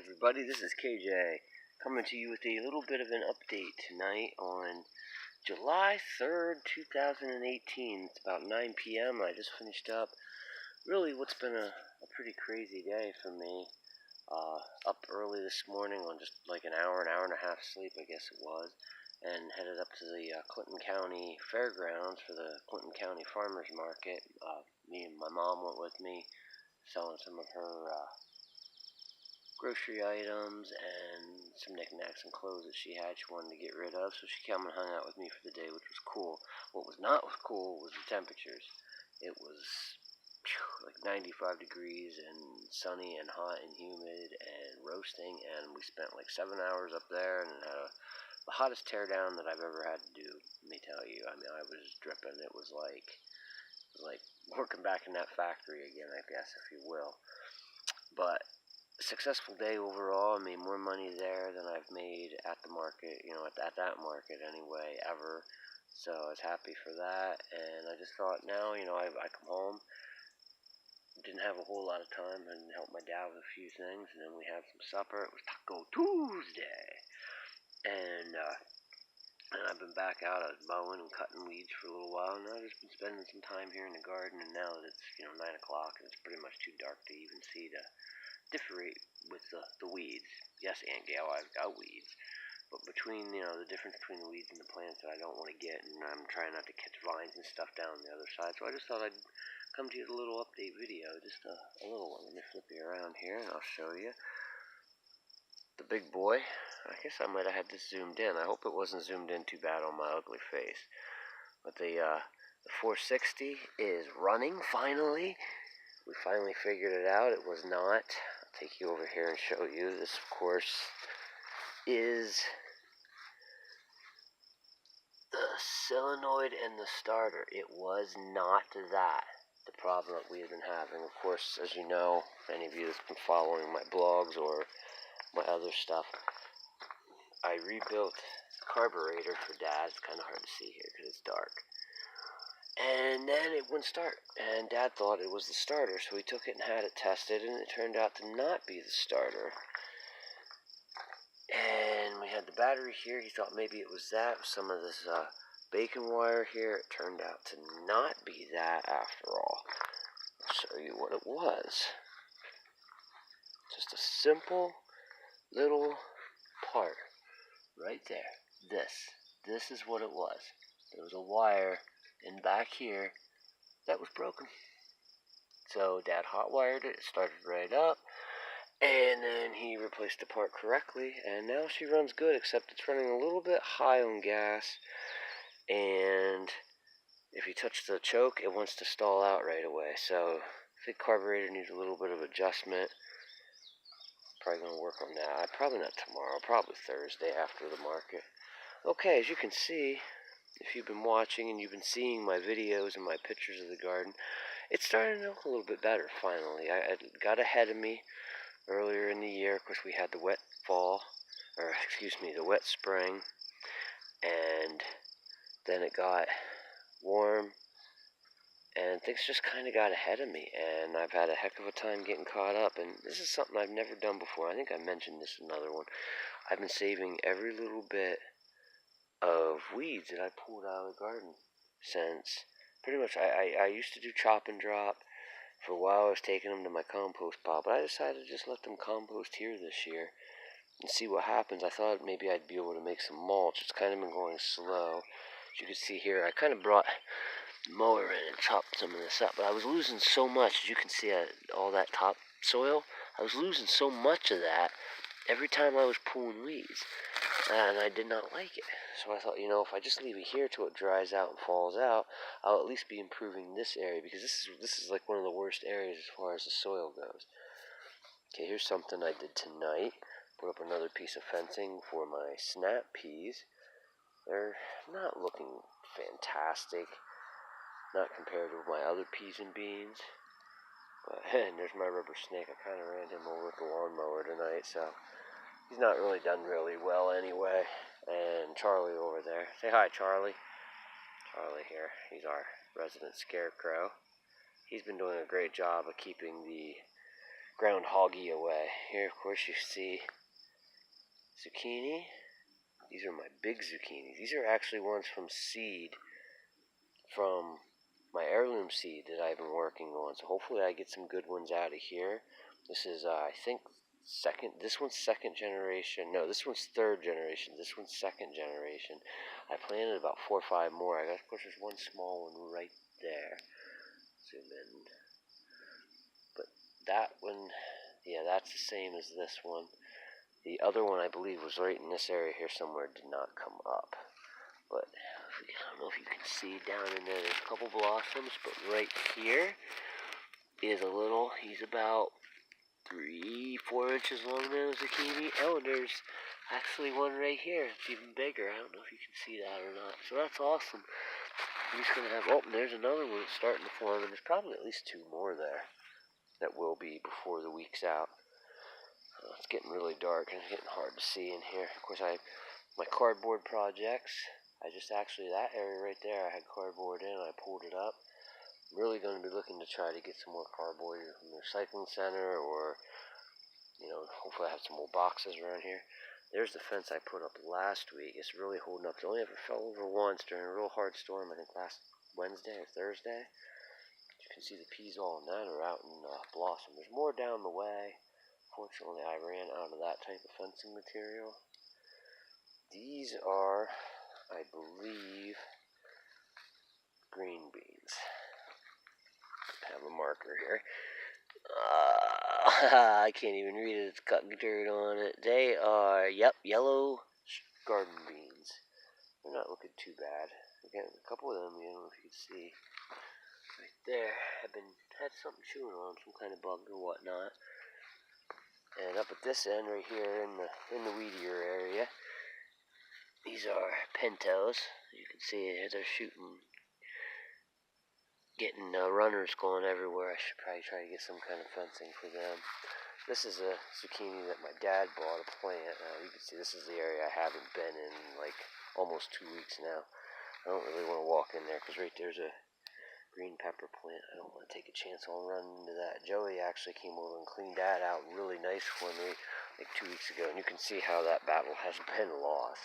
Everybody, this is KJ coming to you with a little bit of an update tonight on July 3rd, 2018. It's about 9 p.m. I just finished up really what's been a pretty crazy day for me. Up early this morning on just like an hour and a half sleep, I guess it was, and headed up to the Clinton County Fairgrounds for the Clinton County Farmers Market. Me and my mom went with me, selling some of her grocery items and some knickknacks and clothes that she had she wanted to get rid of, so she came and hung out with me for the day, which was cool. What was not cool was the temperatures. It was like 95 degrees and sunny and hot and humid and roasting, and we spent like 7 hours up there and had the hottest teardown that I've ever had to do, let me tell you. I mean, I was dripping. It was like working back in that factory again, I guess, if you will. But successful day overall. I made more money there than I've made at the market, at that market anyway, ever. So I was happy for that, and I just thought now, I come home, didn't have a whole lot of time, and helped my dad with a few things, and then we had some supper. It was Taco Tuesday, and I've been back out. I was mowing and cutting weeds for a little while, and I've just been spending some time here in the garden, and now that it's, 9 o'clock, and it's pretty much too dark to even see to differentiate with the weeds. Yes, Aunt Gail, I've got weeds, but between, the difference between the weeds and the plants that I don't want to get, and I'm trying not to catch vines and stuff down the other side, so I just thought I'd come to you with a little update video, just a little one. Let me flip you around here, and I'll show you. The big boy, I guess I might have had this zoomed in. I hope it wasn't zoomed in too bad on my ugly face. But the 460 is running, finally. We finally figured it out. It was not. I'll take you over here and show you. This, of course, is the solenoid and the starter. It was not that. The problem that we have been having. Of course, as you know, any of you that's been following my blogs or my other stuff, I rebuilt the carburetor for Dad. It's kind of hard to see here because it's dark. And then it wouldn't start, and Dad thought it was the starter, so we took it and had it tested, and it turned out to not be the starter. And we had the battery here. He thought maybe it was that, with some of this bacon wire here. It turned out to not be that after all. I'll show you what it was. Just a simple little part right there. This is what it was. There was a wire in back here that was broken. So Dad hot wired it, started right up, and then he replaced the part correctly, and now she runs good, except it's running a little bit high on gas, and if you touch the choke, it wants to stall out right away. So I think carburetor needs a little bit of adjustment. Probably going to work on that. Probably not tomorrow, probably Thursday after the market. Okay, as you can see, if you've been watching and you've been seeing my videos and my pictures of the garden, it's starting to look a little bit better finally. I got ahead of me earlier in the year. Of course, we had the wet fall, the wet spring, and then it got warm, and things just kind of got ahead of me, and I've had a heck of a time getting caught up, and this is something I've never done before. I think I mentioned this in another one. I've been saving every little bit of weeds that I pulled out of the garden since pretty much I used to do chop and drop. For a while I was taking them to my compost pile, but I decided to just let them compost here this year and see what happens. I thought maybe I'd be able to make some mulch. It's kind of been going slow. As you can see here, I kind of brought the mower in and chopped some of this up, but I was losing so much. As you can see, all that top soil, I was losing so much of that every time I was pulling weeds, and I did not like it. So I thought, if I just leave it here till it dries out and falls out, I'll at least be improving this area, because this is like one of the worst areas as far as the soil goes. Okay, here's something I did tonight. Put up another piece of fencing for my snap peas. They're not looking fantastic, not compared with my other peas and beans. But, and there's my rubber snake. I kind of ran him over with the lawnmower tonight, so he's not really done really well anyway. And Charlie over there. Say hi, Charlie. Charlie here. He's our resident scarecrow. He's been doing a great job of keeping the groundhoggy away. Here, of course, you see zucchini. These are my big zucchini. These are actually ones from seed, from my heirloom seed that I've been working on. So hopefully I get some good ones out of here. This is, I think, this one's second generation. No, this one's third generation. This one's second generation. I planted about 4 or 5 more. Of course, there's one small one right there. Zoom in. But that one, yeah, that's the same as this one. The other one, I believe, was right in this area here somewhere. Did not come up. But I don't know if you can see down in there. There's a couple blossoms, but right here is a little. He's about 3-4 inches long now, zucchini. Oh, and there's actually one right here. It's even bigger. I don't know if you can see that or not. So that's awesome. I'm just gonna have. Oh, and there's another one that's starting to form, and there's probably at least 2 more there that will be before the week's out. It's getting really dark and it's getting hard to see in here. Of course, my cardboard projects. I just actually, that area right there, I had cardboard in, I pulled it up. I'm really going to be looking to try to get some more cardboard from the recycling center, or, hopefully I have some more boxes around here. There's the fence I put up last week. It's really holding up. It only ever fell over once during a real hard storm, I think last Wednesday or Thursday. You can see the peas all in that are out in blossom. There's more down the way. Fortunately, I ran out of that type of fencing material. These are, I believe, green beans. I have a marker here. I can't even read it. It's got dirt on it. They are, yellow garden beans. They're not looking too bad. Again, a couple of them, I don't know if you can see. Right there, had something chewing on them, some kind of bug or whatnot. And up at this end, right here in the weedier area, these are pintos. You can see they're shooting, getting runners going everywhere. I should probably try to get some kind of fencing for them. This is a zucchini that my dad bought a plant. You can see this is the area I haven't been in like almost 2 weeks now. I don't really want to walk in there because right there's a green pepper plant. I don't want to take a chance on running into that. Joey actually came over and cleaned that out really nice for me like 2 weeks ago, and you can see how that battle has been lost.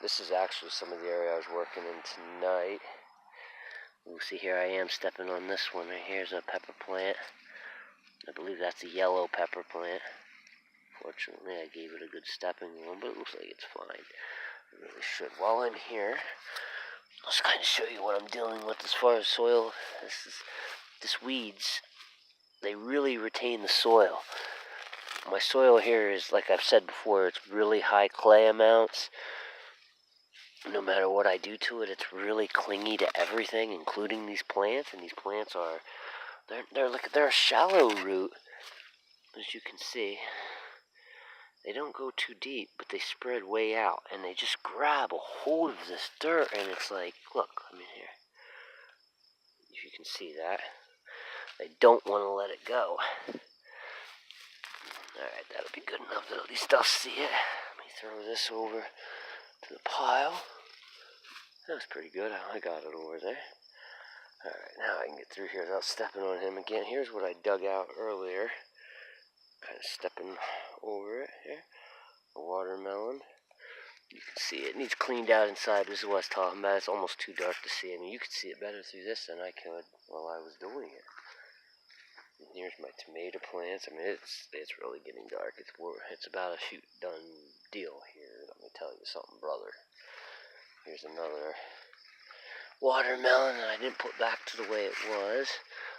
This is actually some of the area I was working in tonight. You'll see here I am stepping on this one. Right here's a pepper plant. I believe that's a yellow pepper plant. Fortunately, I gave it a good stepping on, but it looks like it's fine. I really should. While I'm here, I'll just kind of show you what I'm dealing with as far as soil. This weeds, they really retain the soil. My soil here is, like I've said before, it's really high clay amounts. No matter what I do to it, it's really clingy to everything, including these plants. And these plants are, they're a shallow root, as you can see. They don't go too deep, but they spread way out, and they just grab a hold of this dirt, and it's like, look, I mean here, if you can see that, they don't want to let it go. Alright, that'll be good enough that at least I'll see it. Let me throw this over to the pile. That was pretty good. I got it over there. Alright, now I can get through here without stepping on him again. Here's what I dug out earlier. Kind of stepping over it here. A watermelon. You can see it needs cleaned out inside. This is what I was talking about. It's almost too dark to see. I mean, you could see it better through this than I could while I was doing it. And here's my tomato plants. I mean, it's really getting dark. It's about a shoot done deal here. Let me tell you something, brother. Here's another watermelon that I didn't put back to the way it was.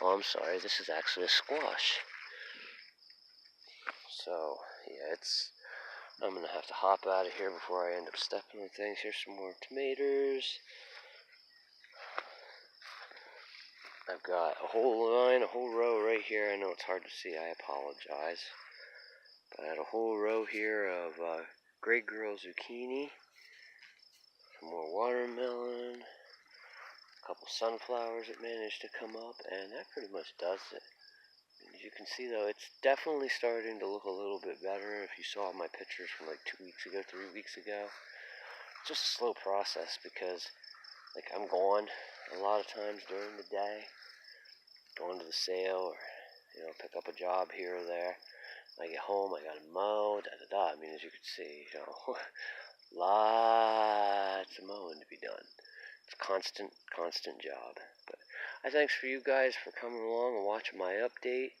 Oh, I'm sorry. This is actually a squash. So, yeah, I'm going to have to hop out of here before I end up stepping on things. Here's some more tomatoes. I've got a whole line, a whole row right here. I know it's hard to see. I apologize. But I had a whole row here of Grey Girl zucchini. Some more watermelon. A couple sunflowers that managed to come up. And that pretty much does it. As you can see, though, it's definitely starting to look a little bit better. If you saw my pictures from like 2 weeks ago, 3 weeks ago, it's just a slow process because, like, I'm gone a lot of times during the day, going to the sale or You know, pick up a job here or there. When I get home, I gotta mow, da-da-da. I mean, as you can see, you know, lots of mowing to be done. It's a constant job. But I thanks for you guys for coming along and watching my update,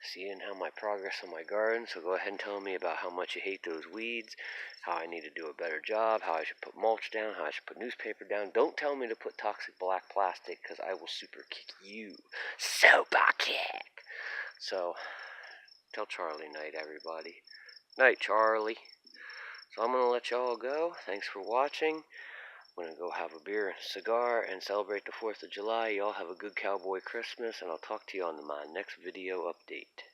seeing how my progress on my garden. So go ahead and tell me about how much you hate those weeds, how I need to do a better job, how I should put mulch down, how I should put newspaper down. Don't tell me to put toxic black plastic, because I will super kick you. Super kick! So, tell Charlie night, everybody. Night, Charlie. So I'm going to let y'all go. Thanks for watching. I'm going to go have a beer and a cigar and celebrate the 4th of July. Y'all have a good cowboy Christmas, and I'll talk to you on my next video update.